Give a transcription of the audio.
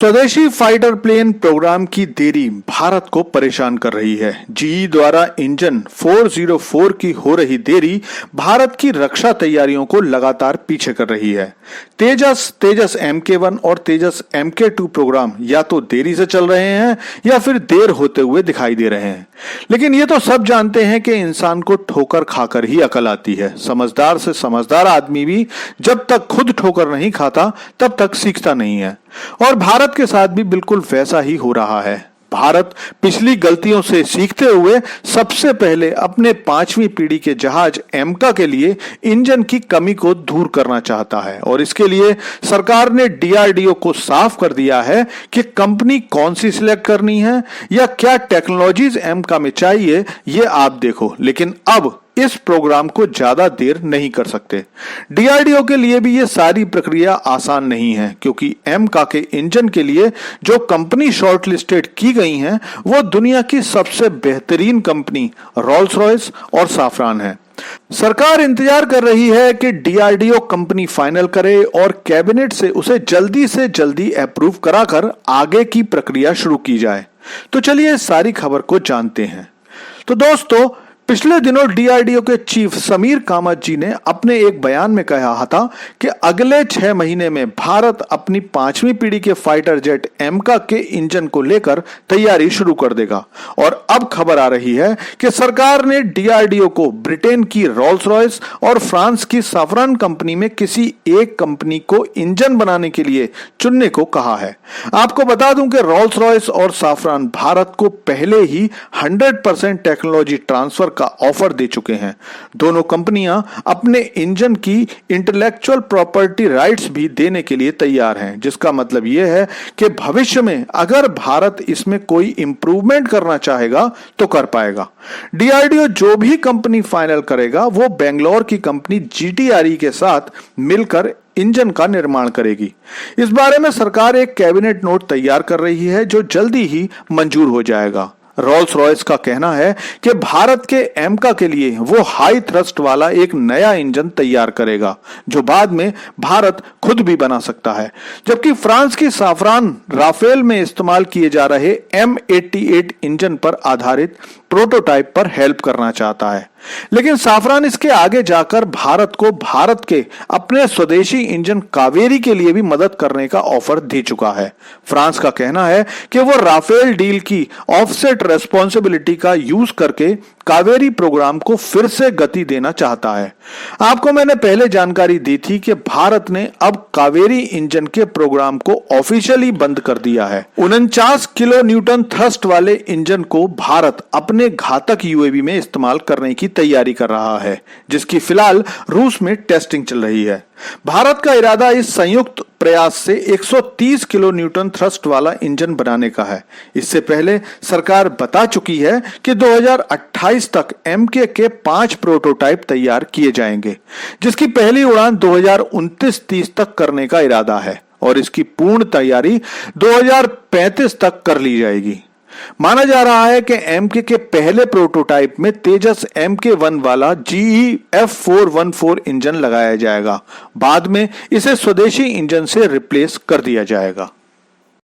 स्वदेशी fighter plane programme की देरी भारत को परेशान कर रही है। जीई द्वारा इंजन 404 की हो रही देरी भारत की रक्षा तैयारियों को लगातार पीछे कर रही है। तेजस MK1 और तेजस MK2 प्रोग्राम या तो देरी से चल रहे हैं या फिर देर होते हुए दिखाई दे रहे हैं। लेकिन ये तो सब जानते हैं कि इंसान को ठोकर खाकर ही अकल आती है। समझदार से समझदार आदमी भी जब तक खुद ठोकर नहीं खाता तब तक सीखता नहीं है, और भारत के साथ भी बिल्कुल वैसा ही हो रहा है। भारत पिछली गलतियों से सीखते हुए सबसे पहले अपने 5वीं पीढ़ी के जहाज एमका के लिए इंजन की कमी को दूर करना चाहता है, और इसके लिए सरकार ने डीआरडीओ को साफ कर दिया है कि कंपनी कौन सी सिलेक्ट करनी है या क्या टेक्नोलॉजीज एमका में चाहिए, ये आप देखो। लेकिन अब इस प्रोग्राम को ज्यादा देर नहीं कर सकते। डीआरडीओ के लिए भी ये सारी प्रक्रिया आसान नहीं है, क्योंकि एमका के इंजन के लिए जो कंपनी शॉर्टलिस्टेड की गई हैं वो दुनिया की सबसे बेहतरीन कंपनी रोल्स रॉयस और साफरान है। सरकार इंतजार कर रही है कि डीआरडीओ कंपनी फाइनल करे और कैबिनेट से उसे जल्दी से जल्दी अप्रूव कराकर आगे की प्रक्रिया शुरू की जाए। तो चलिए इस सारी खबर को जानते हैं। तो दोस्तों, पिछले दिनों डीआरडीओ के चीफ समीर कामत जी ने अपने एक बयान में कहा था कि अगले 6 महीने में भारत अपनी 5वीं पीढ़ी के फाइटर जेट एमका के इंजन को लेकर तैयारी शुरू कर देगा। और अब खबर आ रही है कि सरकार ने डीआरडीओ को ब्रिटेन की रोल्स रॉयस और फ्रांस की साफरान कंपनी में किसी एक कंपनी को इंजन बनाने के लिए चुनने को कहा है। आपको बता दूं कि रोल्स रॉयस और साफरान भारत को पहले ही 100% टेक्नोलॉजी ट्रांसफर का ऑफर दे चुके हैं। दोनों कंपनियां अपने इंजन की इंटेलेक्चुअल प्रॉपर्टी राइट्स भी देने के लिए तैयार हैं, जिसका मतलब यह है कि भविष्य में अगर भारत इसमें कोई इंप्रूवमेंट करना चाहेगा तो कर पाएगा। डीआरडीओ जो भी कंपनी फाइनल करेगा वो बेंगलोर की कंपनी जीटीआरई के साथ मिलकर इंजन का निर्माण करेगी। इस बारे में सरकार एक कैबिनेट नोट तैयार कर रही है जो जल्दी ही मंजूर हो जाएगा। रोल्स रॉयस का कहना है कि भारत के एमका के लिए वो हाई थ्रस्ट वाला एक नया इंजन तैयार करेगा जो बाद में भारत खुद भी बना सकता है, जबकि फ्रांस की साफरान राफेल में इस्तेमाल किए जा रहे M88 इंजन पर आधारित प्रोटोटाइप पर हेल्प करना चाहता है। लेकिन साफरान इसके आगे जाकर भारत को भारत के अपने स्वदेशी इंजन कावेरी के लिए भी मदद करने का ऑफर दे चुका है। फ्रांस का कहना है कि वो राफेल डील की ऑफसेट रेस्पॉन्सिबिलिटी का यूज करके कावेरी प्रोग्राम को फिर से गति देना चाहता है। आपको मैंने पहले जानकारी दी थी कि भारत ने अब कावेरी इंजन के प्रोग्राम को ऑफिशियली बंद कर दिया है। 49 किलो न्यूटन थ्रस्ट वाले इंजन को भारत अपने घातक यूएवी में इस्तेमाल करने की तैयारी कर रहा है, जिसकी फिलहाल रूस में टेस्टिंग चल रही है। भारत का इरादा इस संयुक्त प्रयास से 130 किलो न्यूटन थ्रस्ट वाला इंजन बनाने का है। इससे पहले सरकार बता चुकी है कि 2028 तक एमके के 5 प्रोटोटाइप तैयार किए जाएंगे, जिसकी पहली उड़ान 2029-30 तक करने का इरादा है, और इसकी पूर्ण तैयारी 2035 तक कर ली जाएगी। माना जा रहा है कि एमके के पहले प्रोटोटाइप में तेजस MK1 वाला GE F414 इंजन लगाया जाएगा। बाद में इसे स्वदेशी इंजन से रिप्लेस कर दिया जाएगा।